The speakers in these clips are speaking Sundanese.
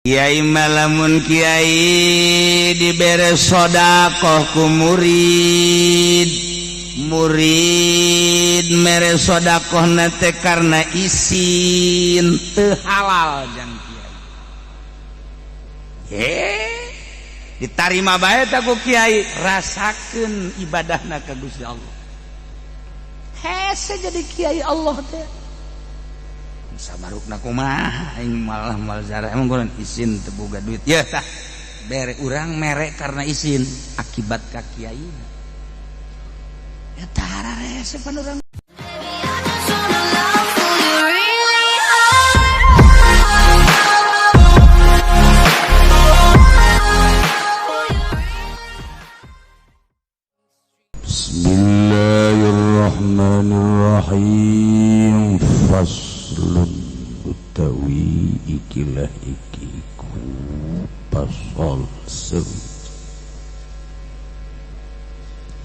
Kiai malamun kiai dibere sodaqoh ku murid mere sodaqoh nate karena isin teu halal jang kiai ditarima bae ta ku kiai rasakeun ibadahna ka Gusti Allah hese jadi kiai Allah teh sabarukna kumaha aing malah malzara emang kunaon isin teu boga duit ya tah bere urang mere karena isin akibat ka kiaina ya tah rarese pan urang Bismillahirrahmanirrahim. Faslun utawi ikilah ikiku pasal sewi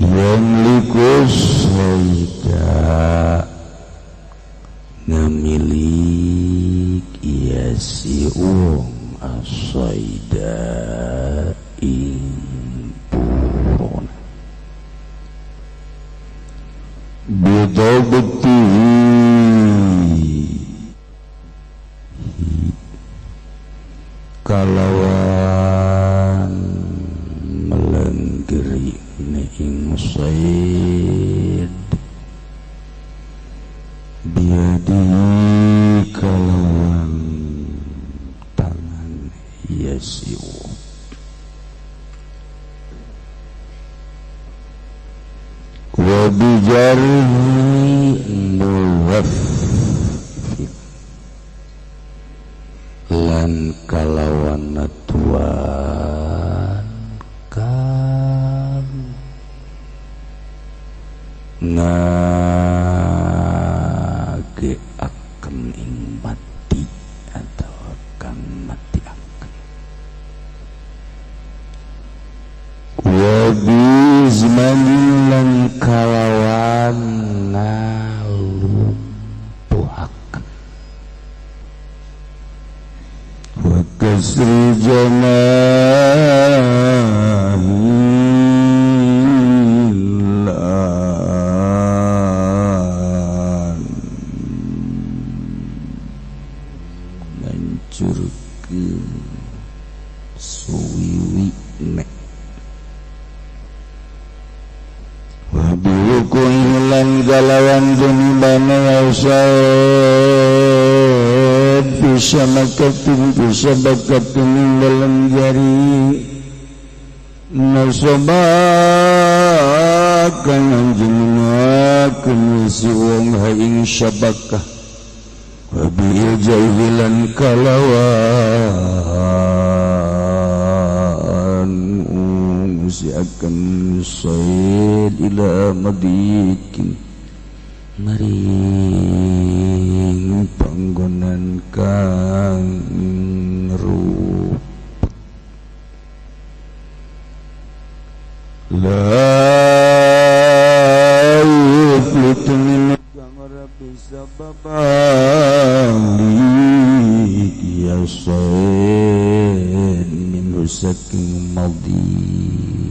yang likus saida ngamilik iya si uang asaida ing buron bidabti kalawan melenggeri ing said biadi kalawan tangan yasiu wa bijari muwaffif lan kalawan natuan kan ngage akan ing mati atau akan mati akan wa bizmanin kalawan ngalumpuhaken wa kasri janahilan ngancurkeun suwiwi nek wabilukuhilan galawan dunibana wasyad bisa bakatin dalam jari nasabakan anjingnakan si wong haing syabakah wabil jahilan kalawan akan said ila madikin maring panggonan kang rup la yuflitu min kang ora bisa babali ya said min saking madiq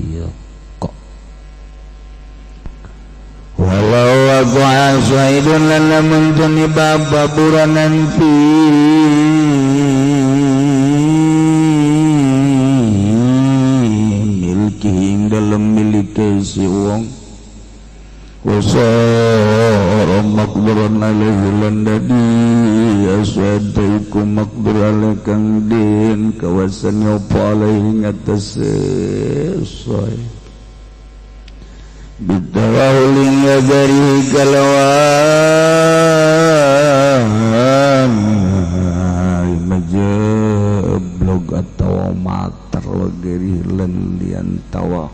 walau wadu'a sa'idun lana mentuni bababuranan fi milki dalam miliki si wong wasara makduran alaihi landadi aswadaiku makdur alaikang din kawasan nyopa alaihi ngatas sesuai bitawahulin ngagari kalawan majablog atau matar wagari landian tawah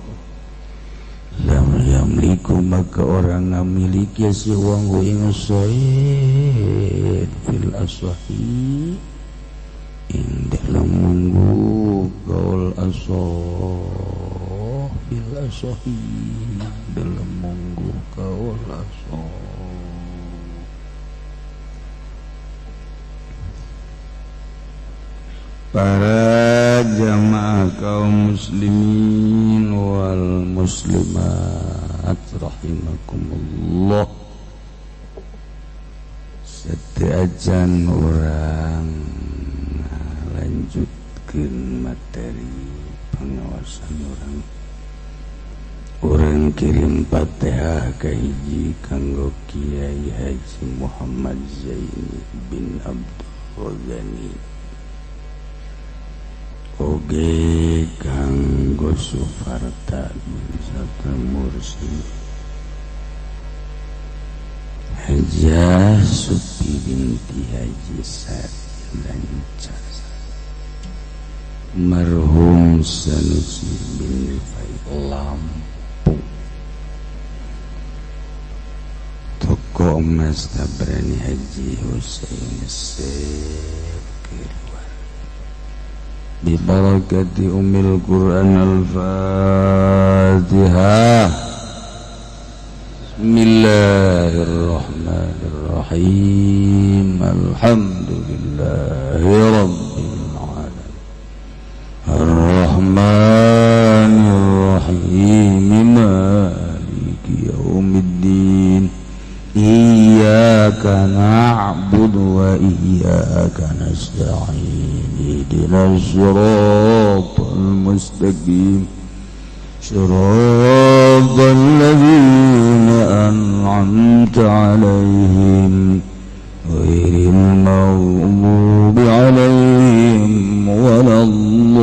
lam yamliku maka orang ngamiliki si wang ing said fil aswahi ing dalam munggu gaul asah fil asahi dalam munggu gaul asah para jamaah kaum muslimin wal muslimat rahimakumullah. Seteajan orang lanjutkan materi pengawasan orang kirim Fatihah ka hiji kanggo Kiai Haji Muhammad Zaini bin Abdul Ghani oge kanggo Sufarta bin Sata Mursi Hajah Supi binti Haji Sadil Lancas marhum Sanusi bin Rifai Lampung Toko Emas Tabrani Haji Husain Sekirwar bibarakati Ummil Quran Al-Fatihah. Bismillahirrahmanirrahim. Alhamdulillahi Rabbil Alamin. Ar-Rahmanir-Rahim. Maliki Yaumiddin. Iyyaka na'budu wa iyyaka nasta'in. Ihdinas siratal mustaqim. صراط الذين أنعمت عليهم غير المغضوب عليهم ولا الضالين.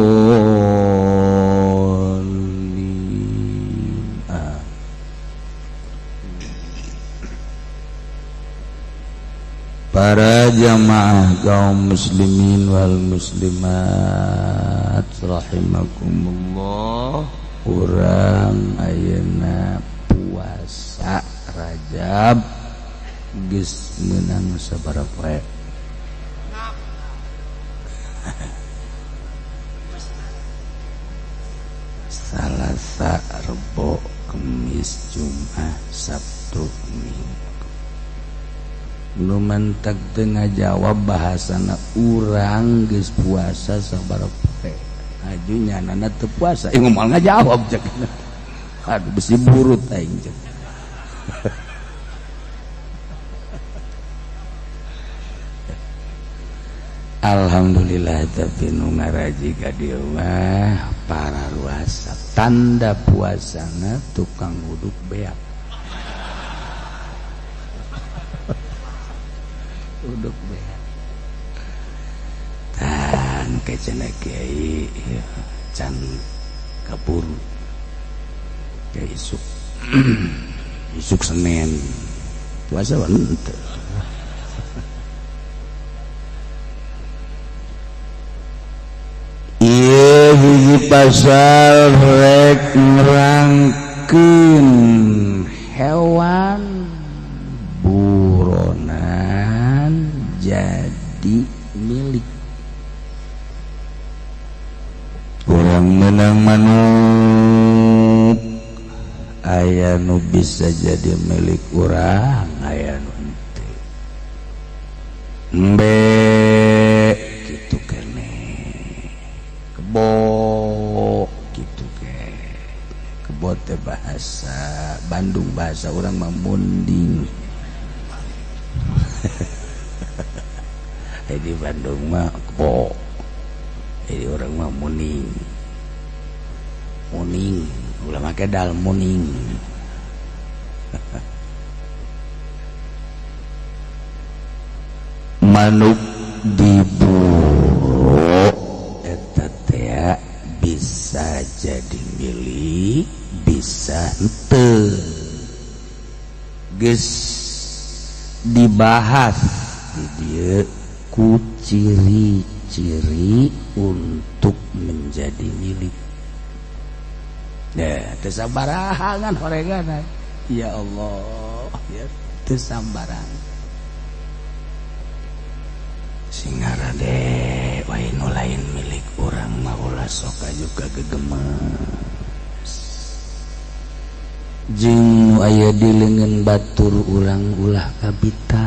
Para jamaah kaum muslimin wal muslimat rahimakumullah. Urang ayeuna puasa Rajab geus meunang sabaraha poe? Salasa, Rebo, Kemis, Jumat, Sabtu, Minggu. Nu mentek teu ngajawab bahasana urang geus puasa sabaraha poe? Ajunya nana teu puasa ngomong ngajawab cek. Aduh besi burut aing cek. Alhamdulillah tapi nu ngaraji ka dieu mah para ruasa tanda puasana tukang uduk beak. Uduk beak. Tan kecana Kiai can kaburu Kiai isuk Senin puasa henteu. Ieu hiji pasal rek nerangkeun hewan buronan jadi milik urang menang manuk aya nu bisa jadi milik urang aya nu henteu embe kitu keneh kebo kitu ke kebo teh bahasa Bandung bahasa urang mah munding di Bandung mah kebo jadi orang mah muning ulah make dal muning. Manuk diburu eta teh bisa jadi milik bisa henteu geus dibahas di dieu ku ciri-ciri untuk menjadi milik. Ya, teu sabarahan horegan. Ya Allah, ya teu sambarang. Singarade wae nu lain milik urang mah ulah sok juga gegemes. Jeung nu aya di leungeun batur urang ulah kabita.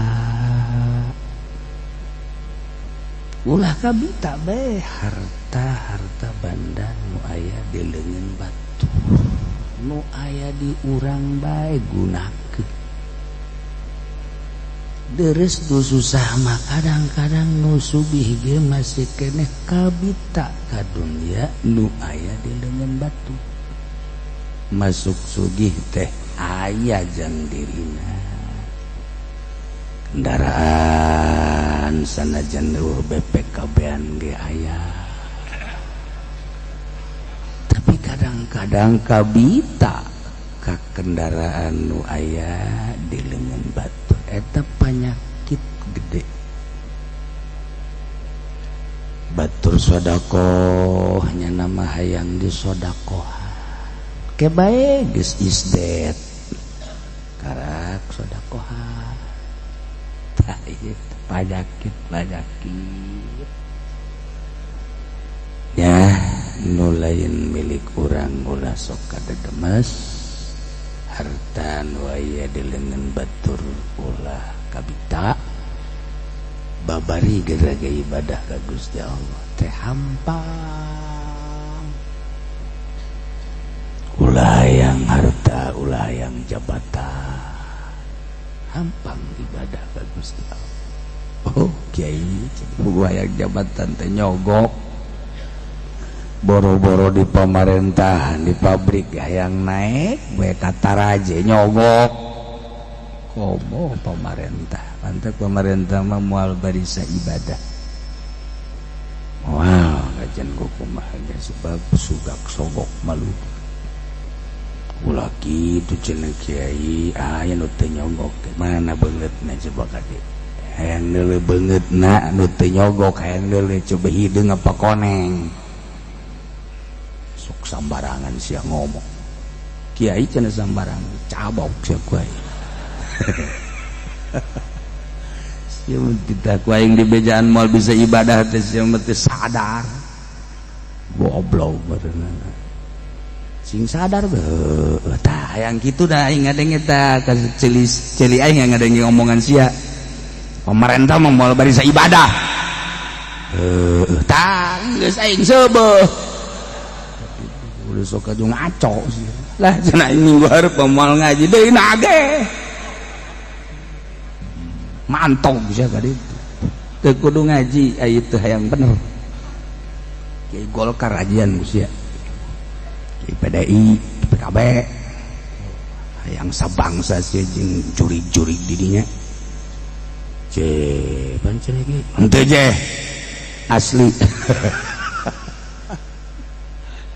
ulah kabita bae harta banda nu aya di leungeun batu nu aya di urang bae gunakeun deres nu susah mah kadang-kadang nu sugih ge masih keneh kabita ka dunya nu aya di leungeun batu masuk sugih teh aya jang dirina kendaraan sanajan BPKB-an ge aya tapi kadang-kadang kabita ka kendaraan nu aya di leungeun batu eta penyakit gede batur sodaqoh nya nama hayang disodakohan kebae geus isdet karak sodakohan tah ieu penyakit ya nu lain milik urang ulah sok kadedemes harta nu aya di leungeun batur ulah kabita babari geraga ibadah ka Gusti Allah teh hampang ulah yang harta ulah yang jabatan hampang ibadah ka Gusti Allah. Oh kiai ulah yang jabatan teh nyogok boro-boro di pemerintahan di pabrik hayang naik bae kata raja nyogok komo pemerintah pantek pemerintah mah moal barisa ibadah wow gajan kumaha ge sebab sugak sogok malu ulah kitu cenah kiai aya nu teu nyogok mana beungeutna coba kade hayang deuleu beungeutna nu teu nyogok hayang deuleu coba hideung apa koneng sok sambarangan sia ngomong kiai cenah sambarangan cabok sia kuai sia tidak kuai yang di bejaan moal bisa ibadah teh sia teh sadar goblok berenang sing sadar beuh tah hayang kitu dah aing ngadenge tah ka ceuli aing ngadenge omongan sia pemerintah mah moal barisa ibadah tah geus aing seubeuh udah sok aja ngaco sih lah cenah minggu hareup moal ngaji deui nage mantong bisa ka ditu teu kudu ngaji aya teu hayang bener kiai Golkar ajian sia kiai PDI PKB hayang sabangsa sia jeung juri-juri di dinya ce pancen ge henteu je asli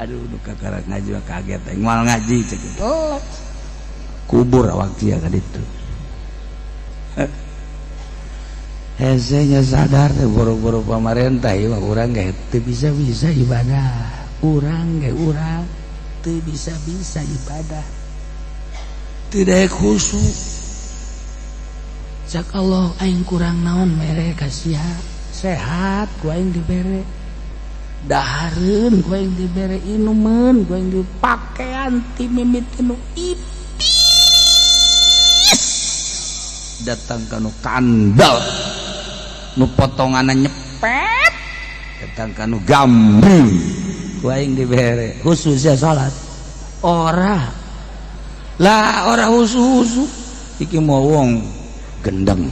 aduh nu kakarak ngaji mah kaget aing moal ngaji cek oh kubur awak sia ka ditu hesenya sadar teh boro-boro pamarentah ieu mah urang ge teu bisa-bisa ibadah urang teu bisa-bisa ibadah teu daek khusyuk cak Allah aing kurang naon mere ka sia sehat ku aing dibere dahareun ku aing dibere inumeun ku aing dipakean ti mimiti nu ipis datang ka nu kandal nu potonganna nyepet datang ka nu gambring ku aing dibere khususnya salat ora husu-husu iki mau wong gendeng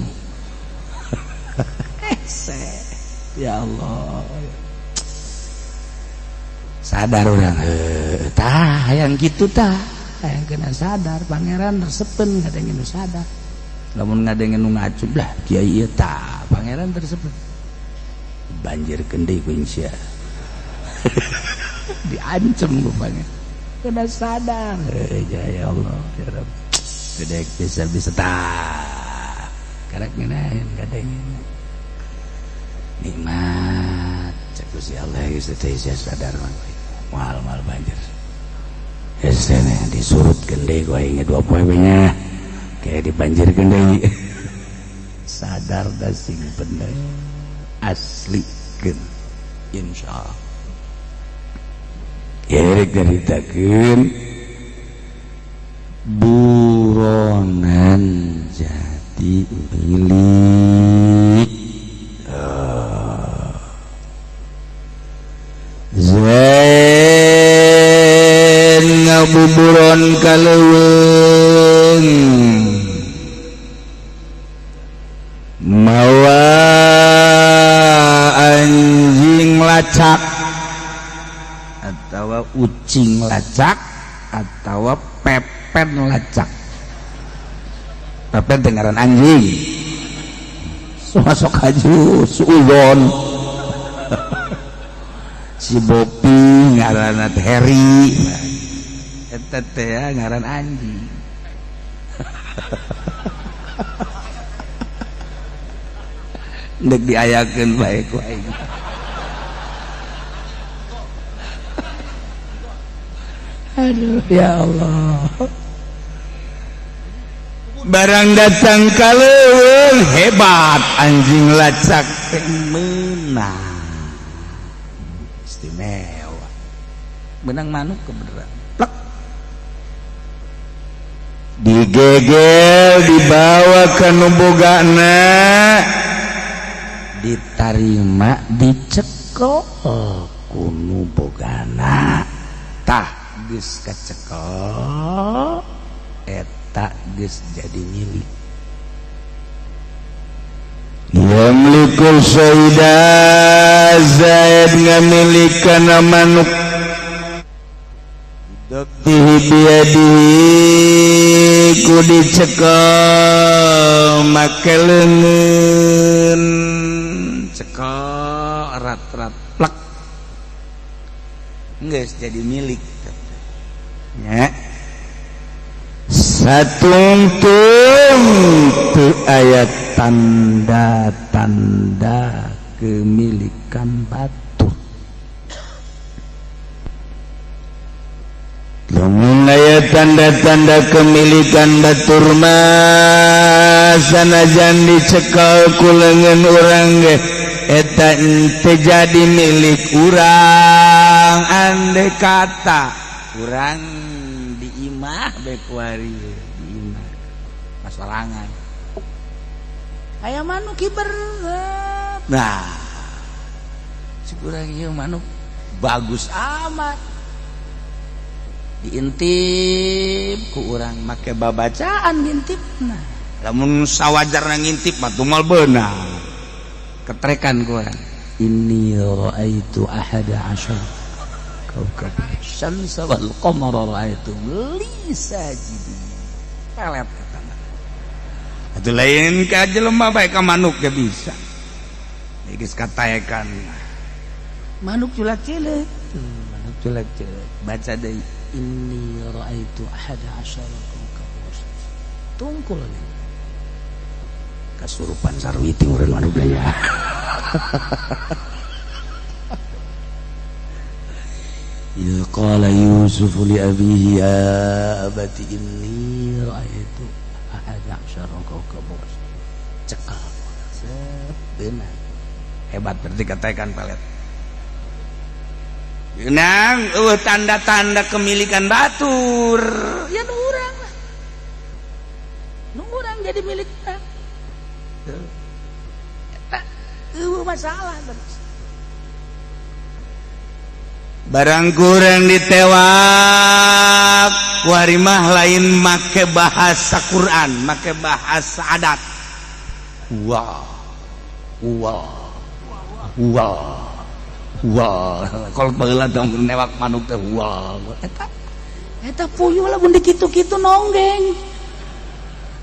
ya Allah sadar urang tah hayang kitu tah hayang kena sadar pangeran resepen ngadenge nu sadar lamun ngadenge nu ngacub lah kiai ieu tah pangeran tersebut banjirkeun deui ku sia diancem ku pangeran kena sadar ya Allah ya Rabb gedek bisa tah karek ngeunaheun ngadenge nikmat cek Gusti Allah geus teh sia sadar mah mal banjir esene disurutkeun deui ku aing 2 poe nya kayak dibanjirkeun deui sadar da sing bener aslikeun insyaallah yerek caritakeun buronan jadi milik buburon kaleuweung mawa anjing lacak atawa ucing lacak atawa pepet lacak. Pepet dengaran anjing masuk haju suudon si Bopi ngaran Heri eta teh ngaran anjing. Ndek diayakeun bae ku aing. Aduh ya Allah. Barang datang kaleuweung hebat anjing lacak teh meunang. Istimewa. Menang manuk kebeneran. Plek. Digegel dibawa ke nu bogana. Ditarima dicekel ku nu bogana. Tah geus kacekel eta geus jadi milik. Yamlikul Sayyidah Zaid ngamilikeun manuk daktihi biadihi ku dicekel make leungeun cekel erat-erat plek geus jadi milik nya. Satungtung teu aya tanda-tanda kemilikan batur. Lamun aya tanda-tanda kemilikan batur mah sanajan dicekel ku leungeun urang ge eta teu jadi milik urang. Andai kata urang diimah bae ku ari diimah masalangan aya manuk kiber. Nah kurang ieu manuk bagus amat diintip ku urang make babacaan ngintipna. Lamun sawajarna ngintip mah tunggal beunang ketrekan ku urang inni raaitu ahada asyara kaukab syamsa wal qamara raaitu li sajidin pelet eta mah. Atuh lain ka jelema bae ka manuk ge bisa. Geus kataekan manuk culak cileuk. Manuk culak cileuk. Baca deui inni raaitu ahada asyara kaukab tungkul kasurupan sarwiti urang manuk daya. Idza qala Yusuf li abihi ya abati inni ra'aitu ahada asyara kawkaban cekal beunang hebat berarti katakan pelet beunang tanda-tanda kemilikan batur ya nu urang lah nu urang jadi milikna eta masalah terus. Barang kurang ditewak warimah lain make bahasa Quran, make bahasa adat. Wah. Kalau baheula tong newak manuk teh wah. Eta puyuh lah mun dikitu-kitu nonggeng.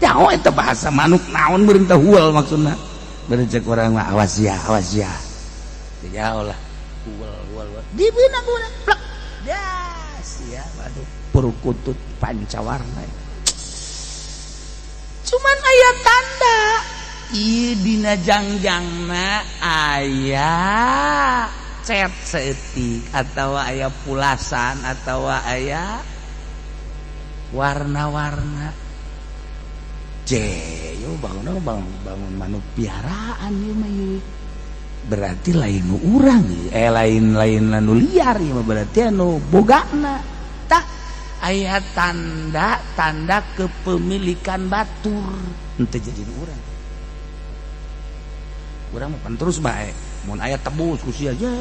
Jauh eta bahasa manuk naon beureung teh hual maksudna. Beureung cek urang mah awas ya. Jauh lah. Hual. Di beunang plek. Das ya waduh perkutut pancawarna. Cuman aya tanda ieu dina jangjangna aya cet seutik atawa aya pulasan atawa aya warna-warna. Yo bangun manuk piaraan ieu mah ieu. Berarti lain nu urang lain anu liar ieu mah berarti anu bogana. Tah aya tanda kepemilikan batur henteu jadi urang. Urang mah pan terus bae mun aya tebus ku sia aja.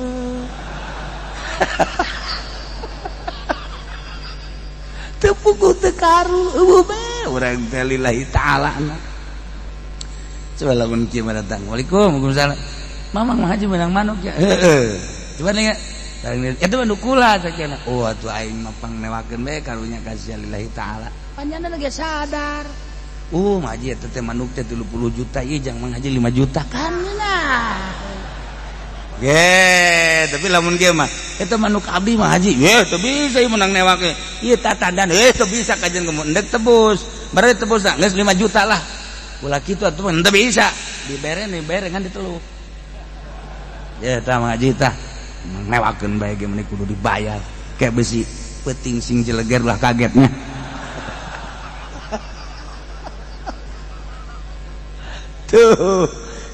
tepuku tekaru orang teh lillahi ta'ala coba lamun kieu datang. Waalaikumsalam. Mamang mah haji menang manuk ya. Heeh. Coba lihat. Eta mah kula sakena. Oh atuh aing mah pangnewakeun bae karunya kasih lillahi ta'ala. Panjenengan ge sadar. Haji eta teh manuk teh 30 juta ieu jang mang haji 5 juta kan nah. Tapi lamun kieu mah eta manuk abdi mah haji. Teu bisa ieu menang newake. Ieu tatandan teu bisa kajen endek tebus. Bari tebus geus 5 juta lah. Ulah kitu atuh mah teu bisa. Dibere ngan diteluh. Tah mah haji tah newakeun bae ge meuni kudu dibayar. Kayak besi peuting sing jeleger lah kagetnya. Tuh,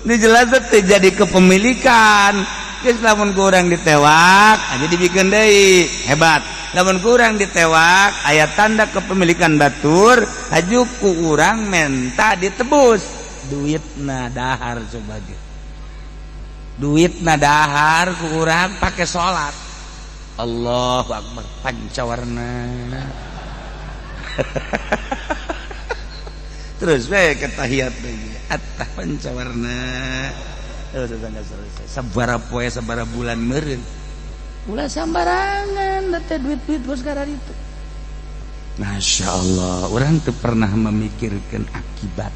ini jelas terjadi kepemilikan. Geus lamun ku urang ditewak, aja dibikeun deui. Hebat. Lamun ku urang ditewak, aya tanda kepemilikan batur, aju ku urang menta ditebus. Duitna dahar coba ge. Duitna dahar ku urang pake salat. Allahu Akbar pancawarna. Terus we ketahiyat deui. Attah pancawarna. Sudah selesai. Sabara poe sabara bulan meureun. Ulah sambarangan teh duit-duit bos karari itu. Masya Allah, orang tuh pernah memikirkan akibat.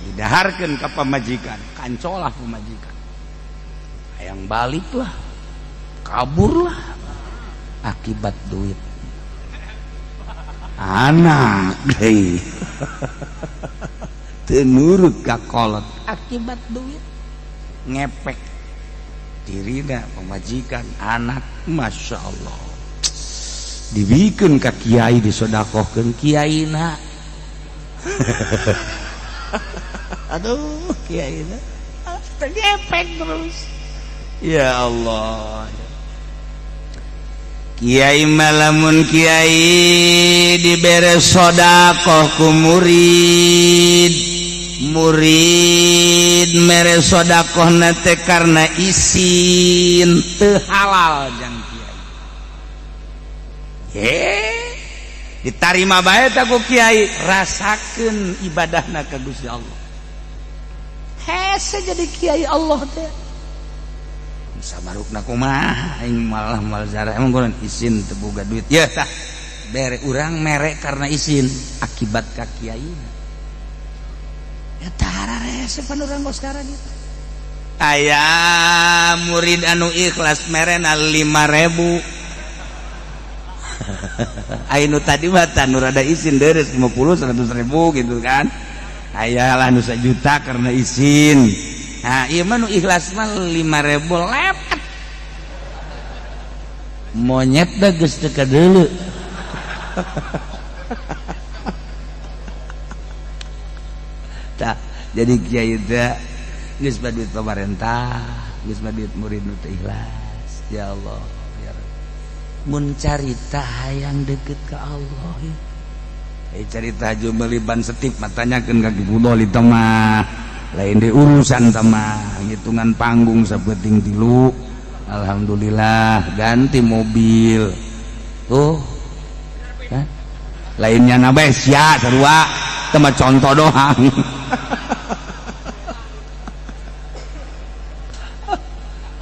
Didaharkan ke pemajikan, kancolah pemajikan. Hayang baliklah, kaburlah. Akibat duit. Anak deui. Teu nurut ka kolot akibat duit. Ngepek dirina pemajikan anak, Masya Allah. Dibikeun ka kiai disodakohkeun kiaina. Aduh kiaina ngepek terus. Ya Allah. Kiai malamun kiai dibere sodakoh ku murid mere sodakoh nate karena isin teu halal jang kiai. Ditarima bae ta ku kiai, rasakeun ibadahna ka Gusti Allah. Hese jadi kiai Allah teh. Sabarukna kumaha aing malah mal zarah emang kunaon isin teu boga duit. Ya tah bere urang mere karena isin akibat ka kiaina. Ya tah rese pan urang gos sekarang gitu. Aya murid anu ikhlas merena 5.000. Ainu tadi mah tan nu rada isin deres 50 100.000 gitu kan. Aya lah nu 1 juta karena isin. Nah, iya mah nu ikhlas mah 5.000 lepet. Monyet dah geus teu kadeuleu. Tah, jadi kiai teh geus baduit pemerintah, geus baduit murid nu teu ikhlas. Ya Allah, ya Rabbi. Mun carita hayang deukeut ka Allah. Carita haju meuli ban setip matanyakeun ka Kiai Budol itu mah. Lain di urusan sama hitungan panggung sabeting 3. Alhamdulillah ganti mobil tuh kan lainnya nabe sia sarua tema contoh doang.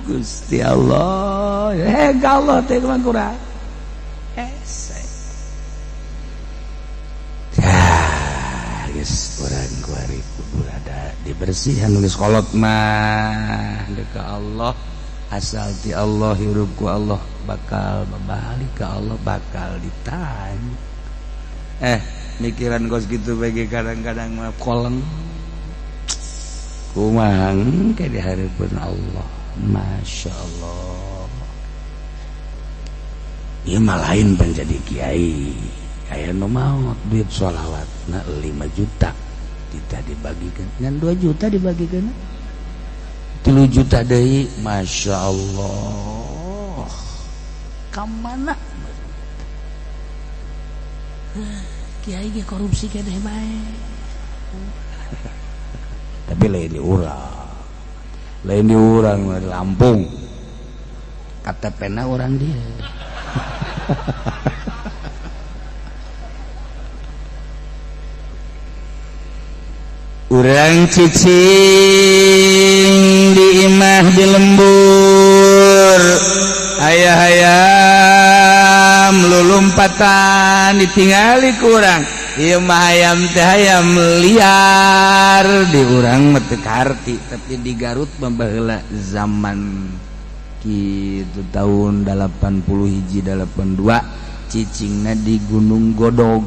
Gusti Allah Allah teh mah kurang orang kuari kudu ada dibersihan nulis kolot mah deka Allah asal ti Allah hirup ku Allah bakal balik ke Allah bakal ditanya. Mikiran kos gitu bagi kadang-kadang mah koleng kumang kayak diharapkeun Allah. Masya Allah ieu mah lain pan jadi kiai. Aya nu maot duit sholawat na 5 juta kita dibagikan dan 2 juta dibagikan 3 juta deui. Masya Allah kamana kiai ge korupsi keneh bae. Tapi lain di urang di Lampung KTP-na urang dia. urang cicing di imah di lembur hayam lulumpatan ditinggali kurang ieu mah hayam teh hayam liar di urang mah teu karti tapi di Garut mah baheula zaman kitu tahun 81 82 cicingna di Gunung Godog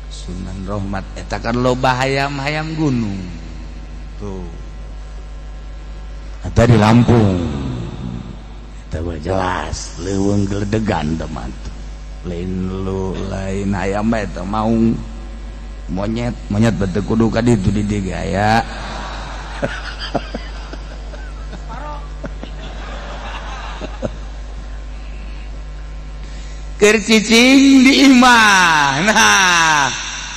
Sunan Rohmat eta kan loba hayam-hayam gunung tuh eta di Lampung eta mah jelas leuweung geledegan teman lain hayam eta mau monyet bete kudu ka ditu di dieu aya keur cicing di imah nah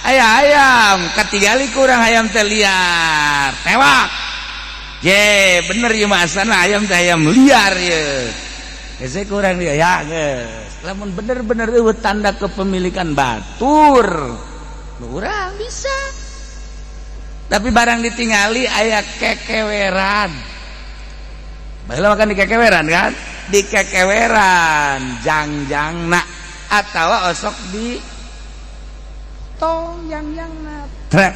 aya ayam katigali kurang hayam teh liar tewak ye bener ieu mah asana ayam teh hayam liar ye geus kurang dia ya geus lamun bener-bener eueuh tanda kepemilikan batur urang bisa tapi barang ditingali aya kekeweran baheula makan di kekeweran kan di kekeweran jangjangna atawa osok di tong jangjangna trek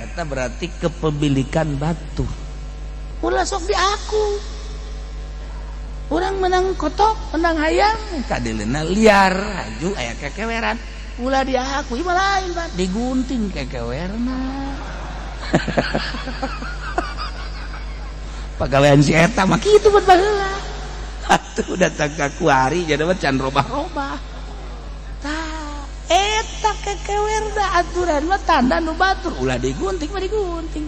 eta berarti kepemilikan batur ulah sok di aku urang menang kotok menang hayam kadelena liar aju aya kekeweran ulah di aku ieu lain Pak digunting kekewerna pagawean si eta mah kitu buat baheula atuh datang ka kuari jadi mah can robah-robah tah eta kekewerna aturan mah tanda nu batur ulah digunting mah digunting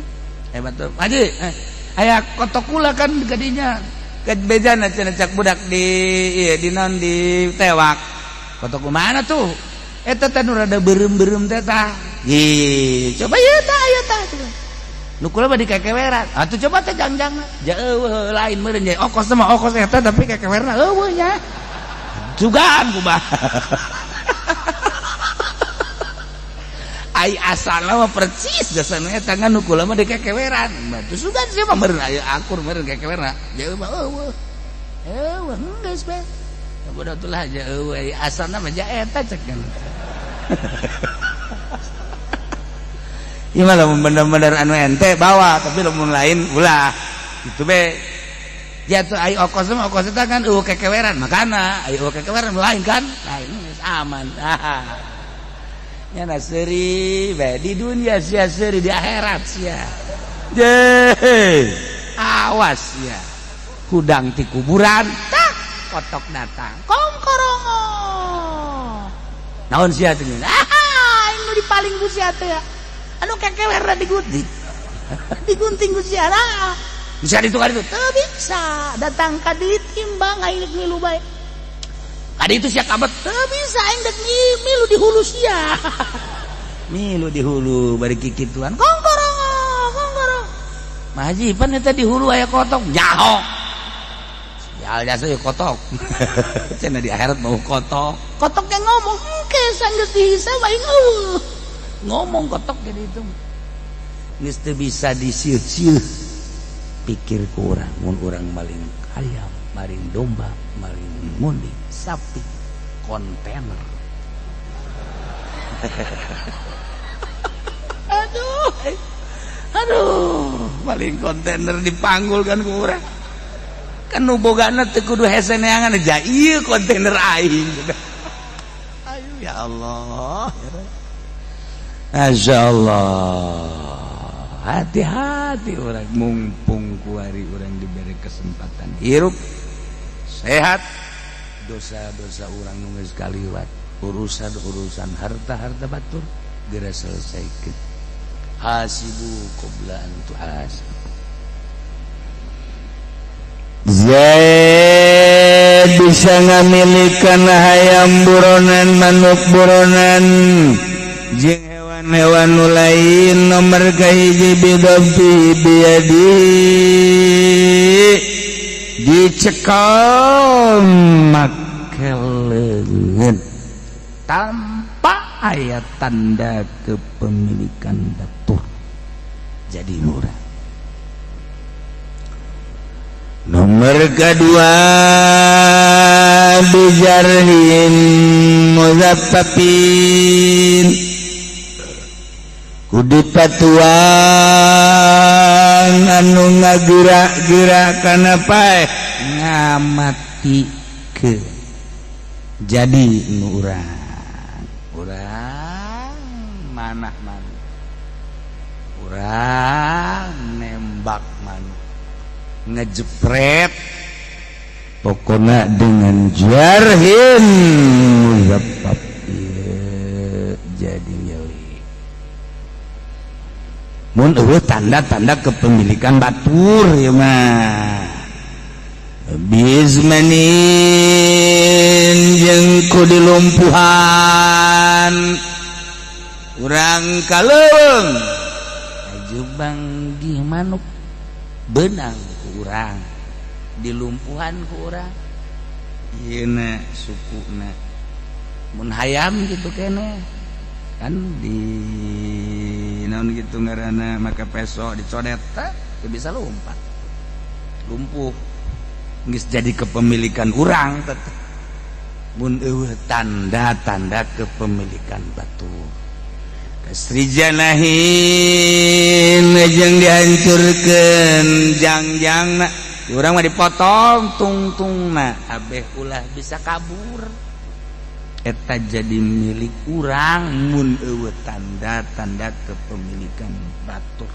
batur haji aya kotok kula kan gadinya bejana cenah cak budak di ieu di naon di tewak kotok mana tuh eta teh nu rada beureum-beureum teh tah coba ieu tah aya tah nu kula mah di kekeweran atuh coba teh jangjangna jeuh lain meureun nya okos mah okos eta tapi kekewerna eueuh nya jugaan kumaha ai asalna mah percis dasana eta ngan nu kula mah di kekeweran batu sugan sia mah meureun aya akur meureun kekewerna jeuh mah eueuh geus bae bodoh tulah jeuh ai asalna mah ja eta cek kan ieu mah lamun bener-bener anu ente bawa tapi lamun lain ulah kitu be jatuh ai okos mah okos eta kan eueuh kekeweran makana ai eueuh kekeweran lain kan lain geus aman nya seuri bae di dunia sia seuri di akhirat sia awas ya hudang ti kuburan tak kotok datang kongkorongo naon sia teh anu dipaling ku sia teh ya anu kekewerna digunting digunting ku sia nah bisa ditukar itu teu bisa datang ka ditimbang aing ngilu bae kada itu sia kabet teu bisa aing dek milu di hulu sia milu di hulu bari kikituan kongkorongo mah haji pan eta di hulu aya kotok jahok ya jasa ya kotok cenah di akhirat mau kotok yang ngomong engke sanggeus dihisab aing eueuh ngomong kotok jadi itu geus teu bisa disieuh-sieuh pikir ku urang mun urang maling ayam maling domba maling mundi sapi kontainer aduh maling kontainer dipanggul kan ku urang kan nu bogana teu kudu hese neangan aja ieu kontainer aing ayo ya Allah masyaallah hati-hati orang mumpung kuari orang diberi kesempatan hirup sehat dosa-dosa orang nu geus kaliwat urusan harta batur geura selesaikeun hasibu qabla an tuhasib Zaid bisa ngamilikan hayam buronan manuk buronan jeung hewan lain nomor kahiji bidampi biadi dicekal mangkelengan tanpa aya tanda kepemilikan batur jadi murah. Nomor kedua bijarhin muzaffafin kudu patuan anu ngagerak-gerak kana pae ngamati ke jadi nu urang manah manuk urang nembak manuk ngejepret pokoknya dengan jarhin muzaffaf jadi milik mun eueuh tanda-tanda kepemilikan batur ya mah bizmanin jeung ku dilumpuhan urang kaleuweung ajubang di manuk benang ku urang dilumpuhan ku urang ieu na sukuna mun hayam gitu kene kan di naon gitu ngaranna maka peso dicodet teh bisa lompat lumpuh geus jadi kepemilikan urang tetep mun eueuh tanda-tanda kepemilikan batur kasrijanahin jeung dihancurkeun jangjangna urang mah dipotong tungtungna abeh ulah bisa kabur eta jadi milik urang mun eueuh tanda-tanda kepemilikan batur.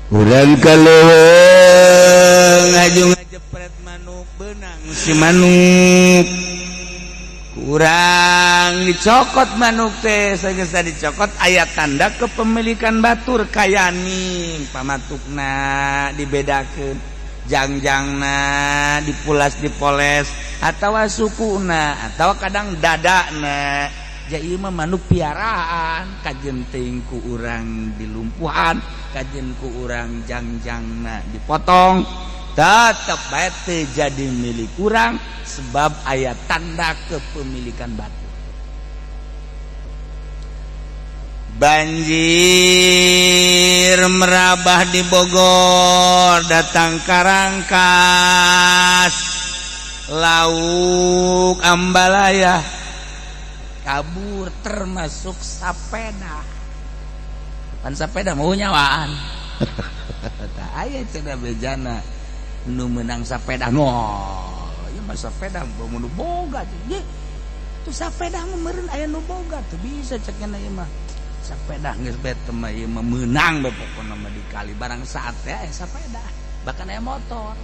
Urang kaleuweung aju ngajepret manuk benang si manuk urang dicokot manuk teh sageus dicokot aya tanda kepemilikan batur kayaning pamatukna dibedakeun jangjangna dipulas dipoles atawa sukuna atawa kadang dadana jadi mah manuk piaraan kajen teuing ku urang dilumpuhan kajen ku urang jangjangna dipotong tetep bae teu jadi milik urang sebab aya tanda kepemilikan batur. Banjir merabah di Bogor datang Karangkas lauk Ambalaya kabur termasuk sapeda pan sapeda mau nyawaan tak aya cenah bejana nu menang sapeda ngol ieu mah sapeda mun boga ye tu sapeda mah meureun aya nu boga teu bisa cek nya ieu mah sapeda geus bete mah ieu mah meunang bae pokona mah di kali barang saat teh aya sapeda bahkan aya motor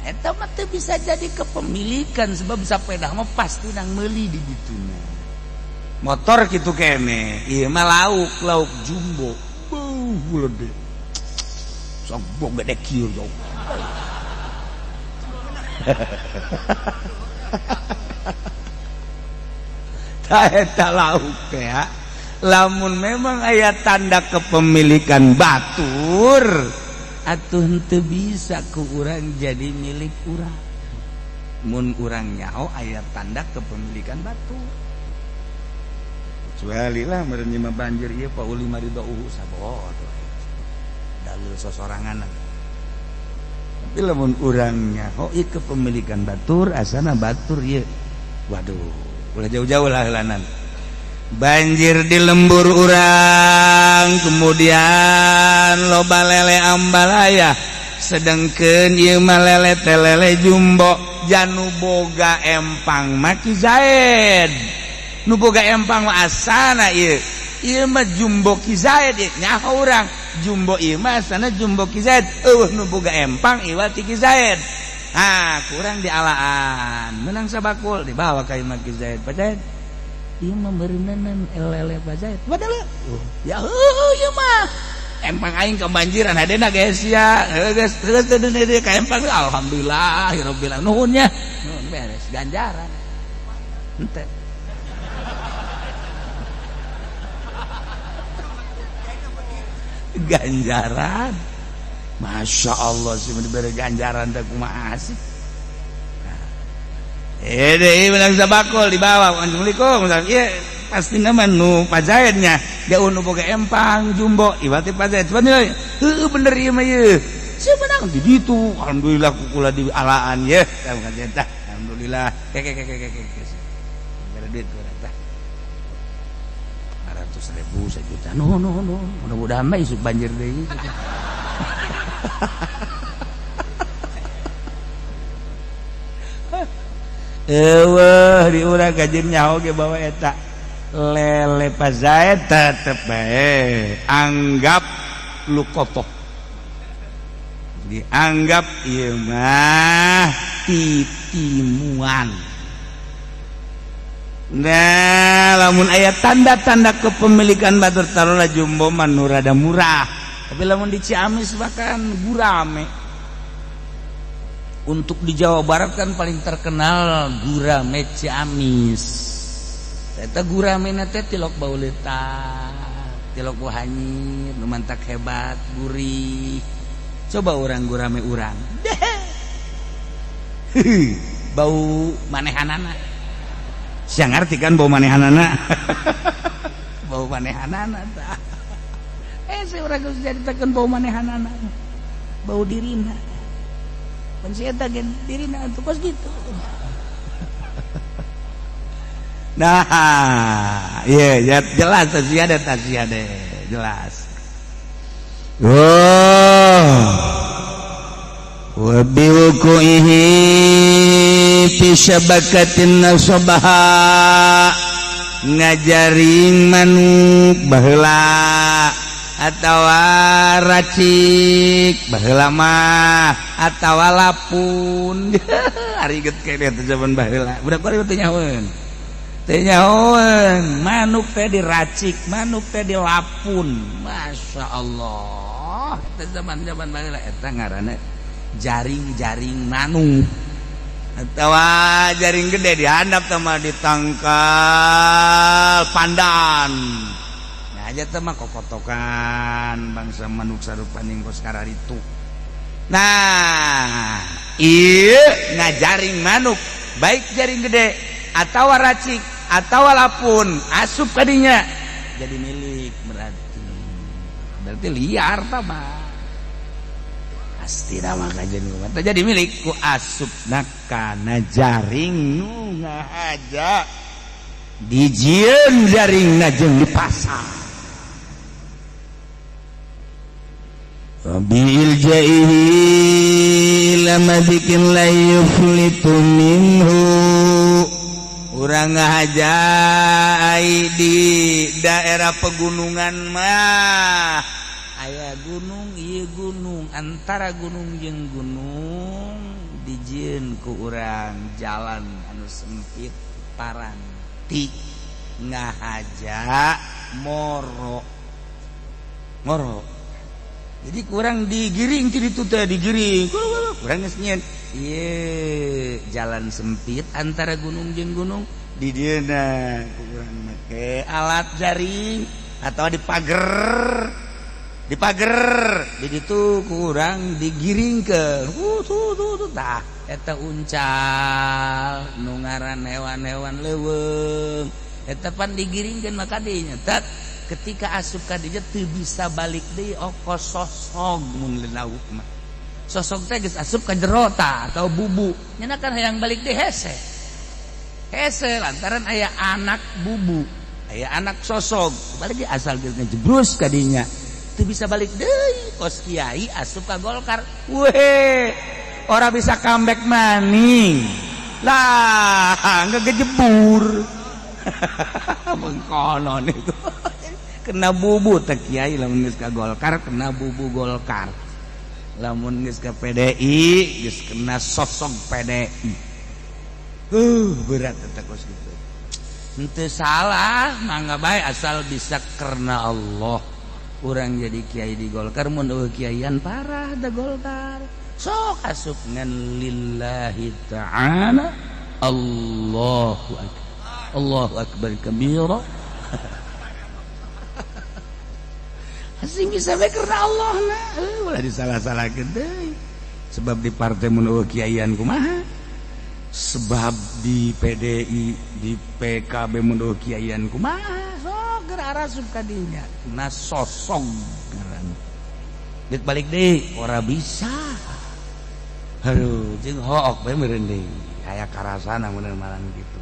eta mah teu bisa jadi kepemilikan sebab sapeda mah pasti nang meuli di dituna motor kitu kene ieu mah lauk jumbo beuh gede sombong gede kieu yo ta eta lauk teh lamun memang aya tanda kepemilikan batur atuh henteu bisa ku urang jadi milik urang mun urang nyaho aya tanda kepemilikan batur kecuali lah meureun mah banjir ieu pa uli maridauhu sabot dalil sosorangan tapi lamun urang nyaho ieu kepemilikan batur asana batur ieu waduh ulah jauh-jauh lah heulanan banjir di lembur urang kemudian loba lele Ambalaya sedengkeun ieu mah lele teh lele jumbo janu boga empang maki Zaid nu boga empang mah asana ieu mah jumbo Ki Zaid nyaho urang jumbo ieu mah asana jumbo Ki Zaid eueuh nu boga empang ieu ti Ki Zaid kurang dialaan menang sabakul dibawa ka imah Ki Zaid Zaid ieu mah beureunan lele Pak Zaid padahal ya ieu mah empang aing kebanjiran hadena geus ya geus teu ka empang alhamdulillah rabbil alamin nuhun nya nuhun beres ganjaran henteu ganjaran Masya Allah sih diberi ganjaran teh kumaha asik deui menang sabakul di bawah. Assalamualaikum. Ieu pasti nama nu pajaetnya. Dia nu boga empang jumbo. Iwati pajaet. Heuh bener ieu mah ieu. Sia menang di ditu. Alhamdulillah kukula di alaan ye. Alhamdulillah. Ke. Gara duit kurang tah. 500.000 1 juta. No. Mudah-mudahan mah isuk banjir deui. Eueuh di urang gajin nyaho ge bawa eta lele pajaet tetep bae anggap lu kotoh dianggap ieu mah titimuan. Nah lamun aya tanda-tanda kepemilikan batur taruhlah jumbo mah nu rada murah, tapi lamun di Ciamis bahkan gurame. Untuk di Jawa Barat kan paling terkenal gurame Ciamis. Eta gurame na teh tilok bauleta, tilok bau hanyir, nu mantak hebat, gurih. Coba orang gurame urang. Bau manehanana. Sia ngarti kan bau manehanana. Bau manehanana tah. Saya urang geus diceritakeun bau manehanana. Bau dirina. Pensieta gen dirina atuh kos gitu. Nah, iya jelas tasiade jelas. Wa biwuqihi fi syabakatin nasabaha ngajaring manuk baheula atawa racik baheula mah atawa lapun. Ariget kene teh zaman baheula budak bari teh nyahoeun manuk teh diracik, manuk teh dilapun. Masya Allah teh zaman-zaman baheula eta ngaranna jaring-jaring manuk atawa jaring gede dihandap sama ditangkal pandan. Nah aja teh mah kokotokan bangsa manuk sarupaning kos kararitu. Nah ieu ngajaring manuk baik jaring gede atawa racik atawa lapun asup kadinya jadi milik berarti liar tah mah. Pasti nama kajian kumat jadi milikku asup nakana jaring nu ngahaja dijieun jaring najeng di pasar. Bil jaihi lama bikin la yuflitu minhu. Urang ngahaja ai di daerah pegunungan mah aya gunung ieu gunung antara gunung jeung gunung dijieun ku urang jalan anu sempit paranti ngahaja moro jadi kurang digiring ti ditu teh digiring kurang geus nyieun ieu jalan sempit antara gunung jeung gunung di dieuna ku urang make alat jaring atau di pager di ditu kurang digiringkeun tah eta uncal nu ngaran hewan-hewan leuweung eta pan digiringkeun maka dinya tat ketika asup ka dieu teu bisa balik deui ongkos sosog mun lauk mah sosog teh geus asup ka jero tah atau bubu nya kan hayang balik deui hese lantaran aya anak bubu aya anak sosog balik deui asal geus ngejebrus ka dinya teu bisa balik deui kos kiai asup ka Golkar weh ora bisa comeback maning lah ngegejebur mengkonon itu kena bubu teh kiai lamun geus ka Golkar kena bubu Golkar lamun geus ka PDI geus kena sosok PDI berat eta kos kitu henteu salah mangga bae asal bisa karena Allah. Urang jadi kiai di Golkar mun eueuh kiaian parah da Golkar sok asup ngan lillahi ta'ala Allahu akbar kabira asing bisa bae karena Allah na ulah disalah-salahkeun deui sebab di partai mun eueuh kiaian kumaha sebab di PDI di PKB menurut kiaian kumaha sok geura asup ka dinya na sosok ngaran dit balik deui ora bisa aduh jeung hook bae meureun deui aya karasana mun malan kitu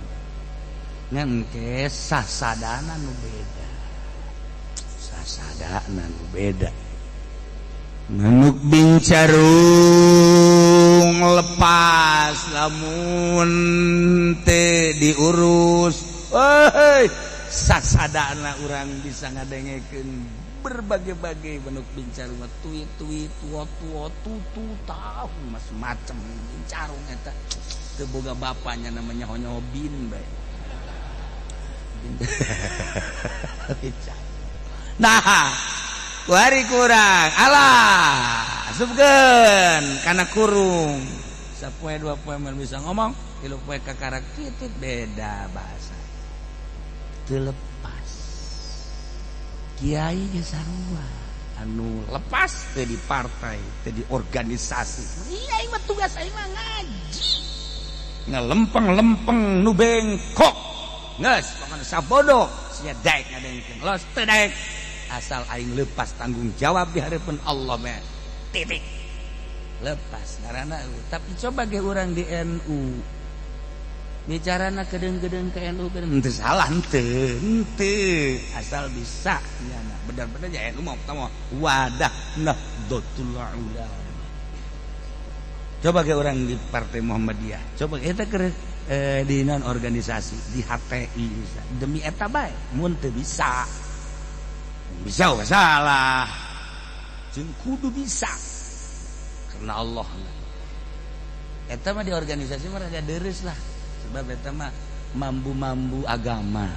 ngan ke sasadana nu beda sasadana nu beda manuk bincarung lepas lamun teu diurus euy sasadana urang bisa ngadengekeun berbagai-bagai manuk bincarung tuit-tuit tuo-tuo tutu tahu macam-macam bincarung eta teu boga bapanya namanya Honyobin bae nah wari kurang alah asupkeun kana kurung sapoe dua poe mah bisa ngomong tilu poe kakarak titit beda bahasa teu lepas kiai ge sarua anu lepas teu di partai teu di organisasi iya ieu mah tugas aing mah ngaji ngalempeng-lempeng nu bengkok geus pokona sabodo sia daek ngadengkeun los teu daek asal aing lepas tanggung jawab di hadapan Allah mah titik lepas karena tapi coba ge urang di NU bicarana kedeung-kedeung ke NU teu salah henteu asal bisa nyana bener-bener ya NU mah wadah Nahdlatul Ulama coba ge urang di Partai Muhammadiyah coba eta keur di non organisasi di HTI bisa demi eta bae mun teu bisa bisa salah jeung kudu bisa karena Allah eta mah di organisasi mah rada deres lah sebab eta mah mambu-mambu agama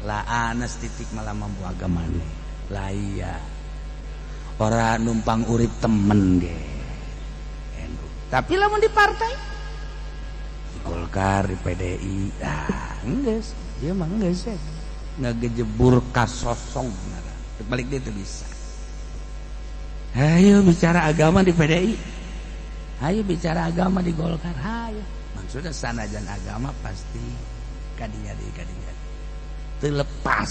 lah anas titik malah mambu agamane lah iya ora numpang urip temen ge tapi lamun di partai di Golkar di PDI enggeus ieu mah enggeus ya ngagejebur ka sosong balik dia tuh bisa ayo bicara agama di PDI ayo bicara agama di Golkar ayo maksudnya sanajan agama pasti kadinya terlepas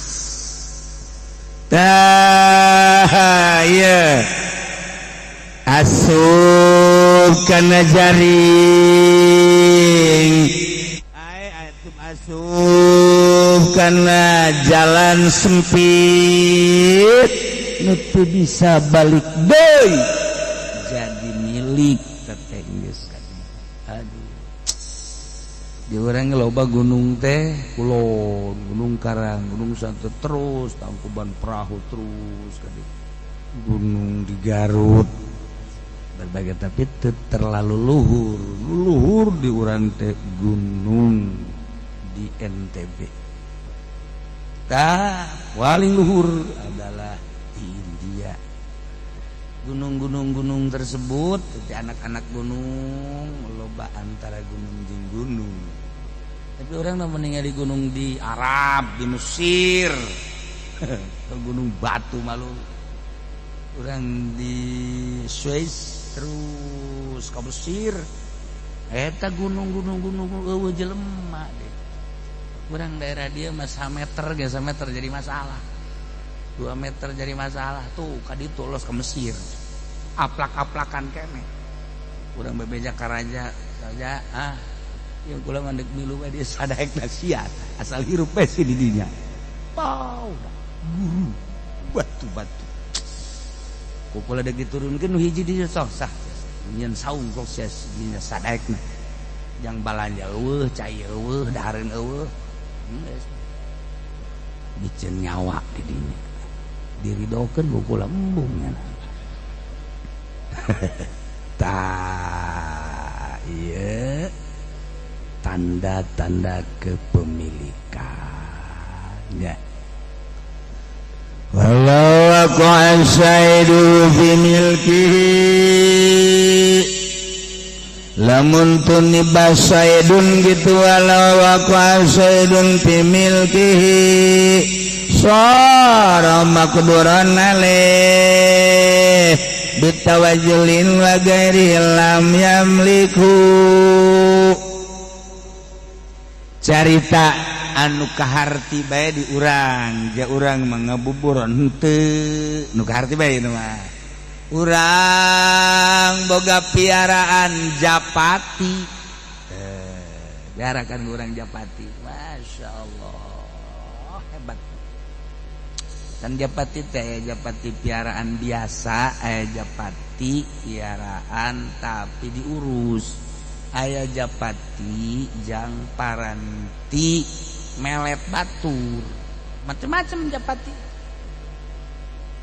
ya asup kana jaring asup karena jalan sempit nutu bisa balik deui jadi milik teteh geus aduh di urang loba gunung teh kulon gunung karang gunung santet terus tangkuban perahu terus kadi gunung di Garut berbagai tapi terlalu luhur di urang teh gunung di NTB paling luhur adalah di India gunung-gunung tersebut jadi anak-anak gunung loba antara gunung jeung gunung tapi orang meninggal di gunung di Arab di Mesir gunung batu malu orang di Swiss terus ke Mesir eta gunung eueuh jelema deh kurang daerah dia mas 1 meter jadi masalah 2 meter jadi masalah tuh kaditu los ke Mesir aplak-aplakan kene kurang bebeja karaja saja yang kula mandek milu we dia sadaek nasiat asal hirup we si di dinya pau guru batu-batu kukula dek diturunkeun nu hiji di sok sah nyen saung sok sia dinya sadaekna jang balanja eueuh cai eueuh dahareun eueuh biceun nyawa di dinya diridokeun kukula embung nya iya tanda-tanda kepemilikan ya walau aku asaidu fi milkihi lamun tuni basaidun gitu walau aku asaidun fi milkihi sara makduran alaih bitawajulin wa gairi lam yamliku carita anu kaharti bae di urang ja urang mengabuburon henteu nu kaharti bae nu mah urang boga piaraan japati biarakan urang japati Masya Allah hebat kan japati teh japati piaraan biasa japati piaraan tapi diurus aya japati jang paranti melet batur macam-macam japati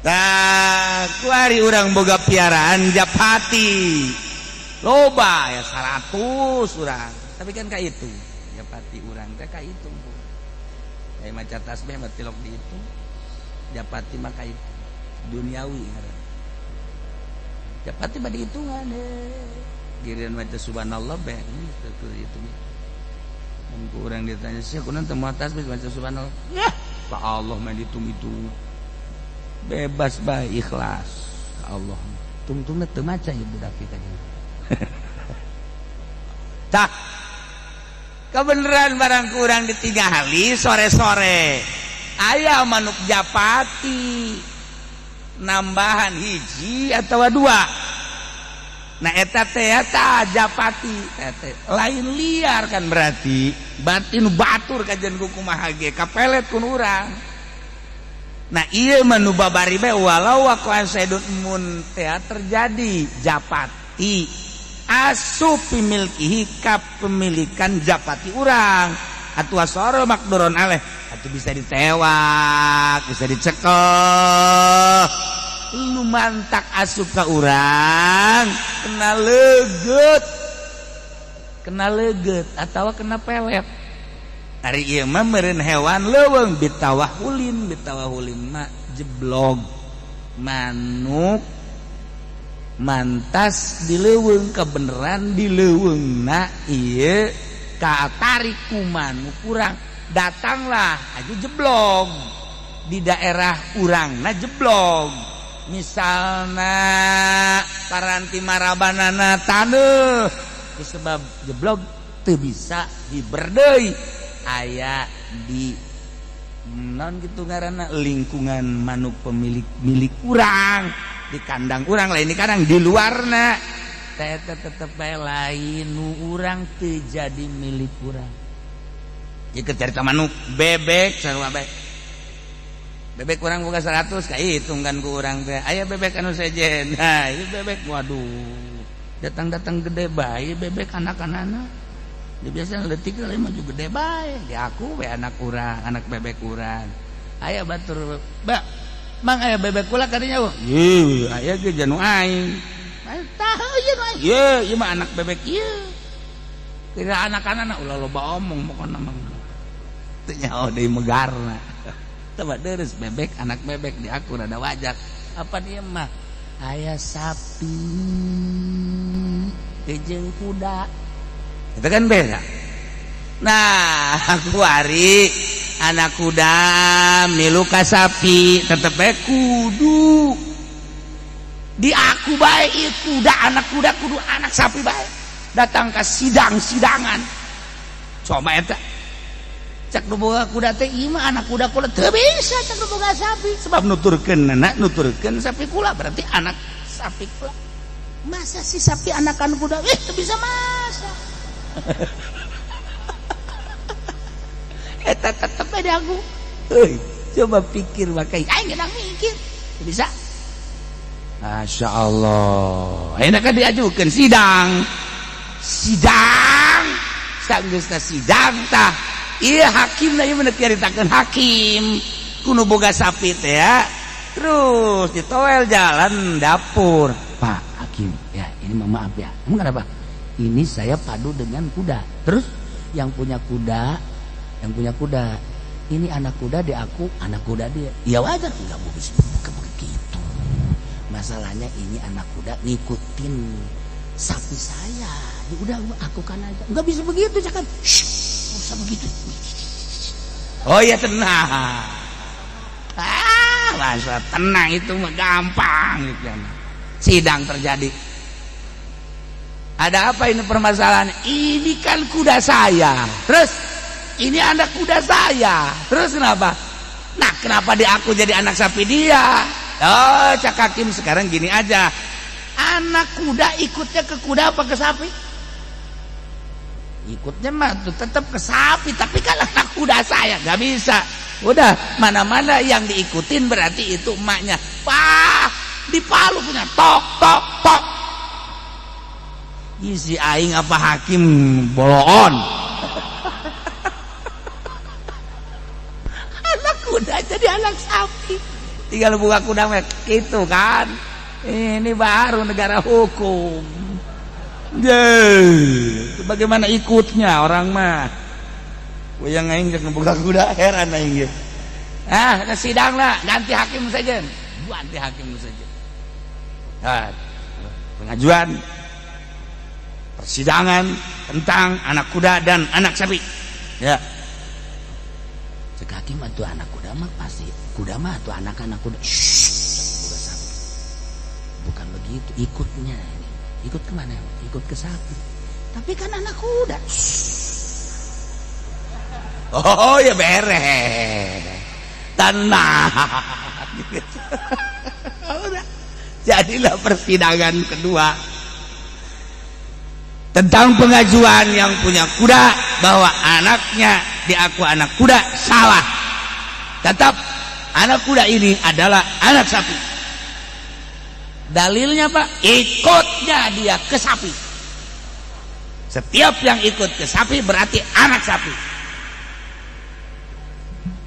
tah kuari urang boga piaraan japati loba ya 100 urang tapi kan ka itu japati urang teh ka itu kayak maca tasbih batilok di itu japati maka itu duniawi ngaran japati bade hitungan giliran maca subhanallah bae itu mun urang ditanya sih kunaon teu moal tasbih maca subhanallah ya ka Allah mah dihitung itu bebas bae ikhlas ka Allah tungtungna teu maca ieu budak kita tah kebeneran barang kurang ditingali sore-sore aya manuk japati nambahan hiji atau dua nah eta teh japati lain liar kan berarti batin batur kajian kumaha ge kapelet kun urang nah ieu manu babari bae walau waqasidun mun teh terjadi japati asup pimilkihi kepemilikan japati urang atuh asoro makduron aleh atuh bisa ditewak bisa dicekel lu mantak asup ka urang kena leget atau kena pelet ari ieu mah meureun hewan leuweung bitawahulin mah jeblog manuk mantas dileuweung kebeneran dileuweungna ieu kaatarik ku manuk urang datanglah aja jeblog di daerah urangna jeblog misalna paranti marabanana taneuh disebab jeblog teu bisa diberdeui aya di non gitu ngaranna lingkungan manuk pemilik milik urang di kandang urang lain di kandang di luarna tetep bae lain nu urang teu jadi milik urang jika carita manuk bebek sarua bae bebek urang boga 100 ka hitungkan ku urang teh aya bebek anu sejen nah ieu bebek waduh datang-datang gede bae bebek anak-anakna dia biasa leutik lain mah juga gede bae di aku we anak urang anak bebek urang aya batur ba mang aya bebek kula kadinya ieu aya ge janu aing tah ieu mah anak bebek ieu kira anak-anakna ulah loba omong pokona mah teu nyaho deui megarna coba deres bebek anak bebek di aku rada wajak apa dia mah aya sapi jeung kuda itu kan beda nah aku hari anak kuda milu ka sapi tetep bae kudu di aku bae ieu kuda anak kudu anak sapi bae datang ka sidangan coba eta cak nu boga kuda teh ieu mah anak kuda kula teu bisa cak nu boga sapi sebab nuturkeun sapi kula berarti anak sapi kula masa si sapi anakan kuda teu bisa masa eta tetep ada aku coba pikir makai aing geus mikir teu bisa Masya Allah enak kan diajukeun sidang sanggeusna sidang tah iya hakim na ieu bener diaritakeun hakim kudu boga sapi teh ya terus ditoel jalan dapur Pak Hakim ya ini maaf ya emang kenapa ini saya padu dengan kuda terus yang punya kuda ini anak kuda di aku anak kuda dia ya wajar enggak bisa begitu masalahnya ini anak kuda ngikutin sapi saya ya udah aku kan aja enggak bisa begitu jangan usah begitu oh ya tenang masa tenang itu mah gampang gitu kan sidang terjadi ada apa ini permasalahan ini kan kuda saya terus ini anak kuda saya. Terus kenapa? Nah, kenapa aku jadi anak sapi dia? Oh, Cak Hakim, sekarang gini aja. Anak kuda ikutnya ke kuda apa ke sapi? Ikutnya mah tuh tetap ke sapi, tapi kan anak kuda saya, gak bisa. Udah, mana-mana yang diikutin berarti itu emaknya. Wah, di Palu punya tok tok tok. Isi aing apa Hakim boloon. Anak kuda jadi anak sapi. Tinggal buka kuda mah gitu kan. Ini baru negara hukum. Bagaimana ikutnya orang mah? Yang aing jangan buka kuda, heran aing ge. Sidang lah, ganti hakim saja. Ganti hakim saja. Nah, pengajuan persidangan tentang anak kuda dan anak sapi. Ya. Cek hakim atuh anak kuda mah pasti kuda mah atuh anak-anak kuda. Kuda sapi. Bukan begitu ikutnya ini. Ikut kemana? Ikut ke sapi. Tapi kan anak kuda. Oh ya beres. Tenang. Jadilah persidangan kedua tentang pengajuan yang punya kuda bahwa anaknya diaku anak kuda salah. Tetap anak kuda ini adalah anak sapi. Dalilnya Pak, ikutnya dia ke sapi. Setiap yang ikut ke sapi berarti anak sapi.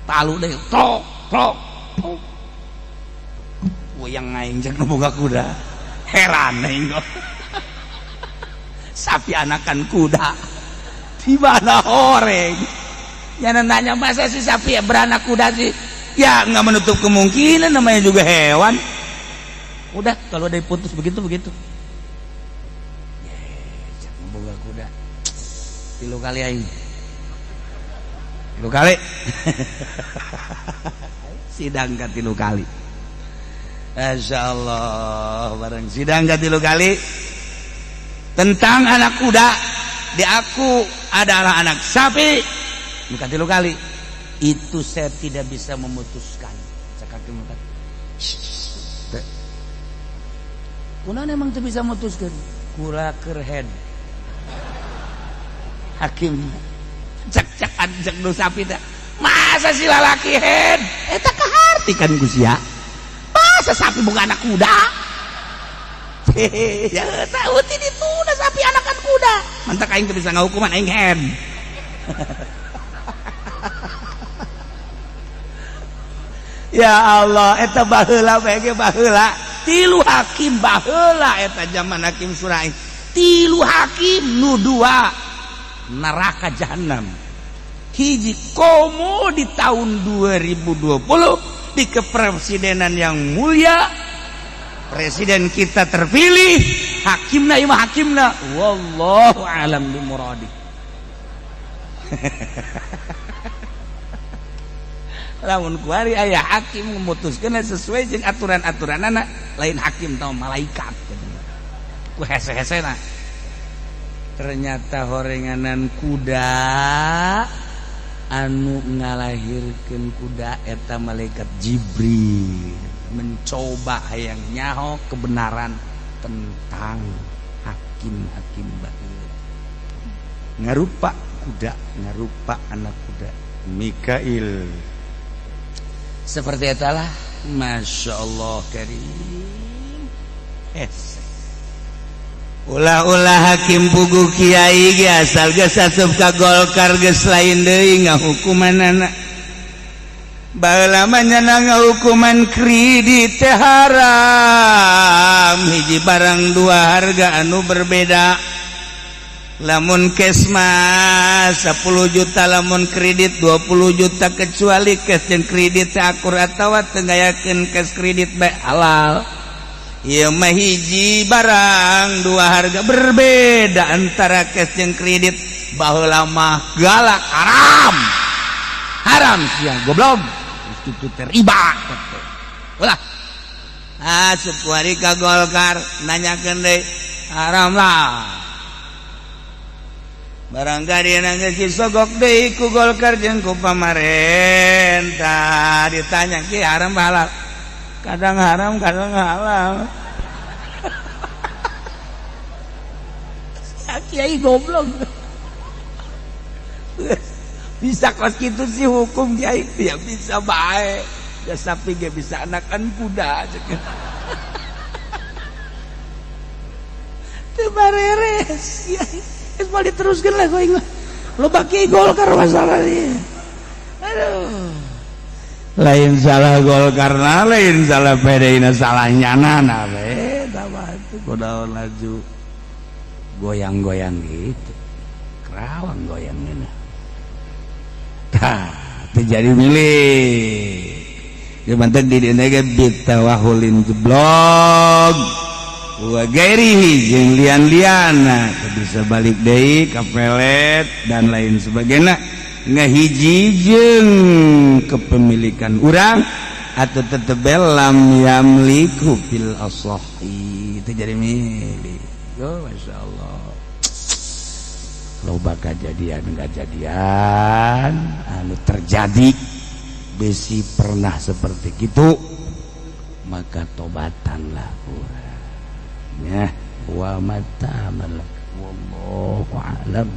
Palu deh, tok tok tok. Yang aing jangan boga kuda, heran aing kok. Sapi anakan kuda, di mana orang? Yang nanya masa si sapi ya beranak kuda sih? Ya nggak menutup kemungkinan, namanya juga hewan. Udah kalau udah diputus begitu. Jangan boga kuda. 3 kali aing. 3 kali. Sidang ke 3 kali. Masya Allah, bareng sidang ke 3 kali tentang anak kuda diaku adalah anak sapi. Bukan 3 kali. Itu saya tidak bisa memutuskan. Cak hakim bukan. Kunaon emang tidak bisa memutuskan. Kula kerhead. Hakim cak anjak nu sapi teh. Masa si lalaki head? Eta kahartikan Gusia. Masa sapi bukan anak kuda? Ya tahu itu udah sapi anakan kuda. Mantak aing teu bisa ngahukuman aing head. Ya Allah, eta baheula bege baheula. 3 hakim baheula eta zaman hakim Surai. 3 hakim nu 2 neraka jahanam. Hiji komo di tahun 2020 di kepresidenan yang mulia. Presiden kita terpilih, hakimna imah hakimna wallahu alam bimuradi. Lamun kuari aya hakim memutuskeun sesuai jeung aturan-aturanana, lain hakim tau malaikat. Ku hese-hesena. Ternyata horenganan kuda anu ngalahirkeun kuda eta malaikat Jibril mencoba hayang nyaho kebenaran tentang hakim-hakim baheula. Ngarupa kuda, ngarupa anak kuda Mikail. Seperti itulah, Masya Allah karim. Ulah-ulah hakim pugu kiai ge asal geus asup ka Golkar geus lain deui ngahukumanana. Baheula mah nyana ngahukuman kredit teh haram. Hiji barang 2 harga anu berbeda. Lamun cash mah 10 juta, lamun kredit 20 juta, kecuali cash jeung kredit teh akurat atawa teu ngayakeun cash kredit bae halal. Ieu mah hiji barang 2 harga berbeda antara cash jeung kredit. Baheula mah galak haram. Haram sia goblok. Itu riba. Ulah. Asup kuari ka Golkar nanyakeun deui haram lah. barangkali sogok deui ku Golkar jeung ku pamarentah ditanya ki haram halal kadang haram kadang halal ya kiai goblok bisa konstitusi hukum kiai ya bisa bae ya sapi ge bisa anakan kuda teu bareres kiai geus mau diteruskeun lah geuing mah loba kiai Golkar masalah ieu aduh lain salah Golkarna lain salah PDI-na salah nyanana we tah itu kudaon laju goyang-goyang gitu kerawang goyangnya tah terjadi milih gemanten di dieu ge bitawahulin jeblog wa gairihi jeung lian-lianna bisa balik deui ka pelet dan lain sebagainya ngahiji jeung kepemilikan urang atau tetebel lam yamliku fil asahi itu jadi milik oh masyaallah loba kejadian anu terjadi besi pernah seperti itu maka tobatanlah urang ya wa mata malak wallahu a'lam.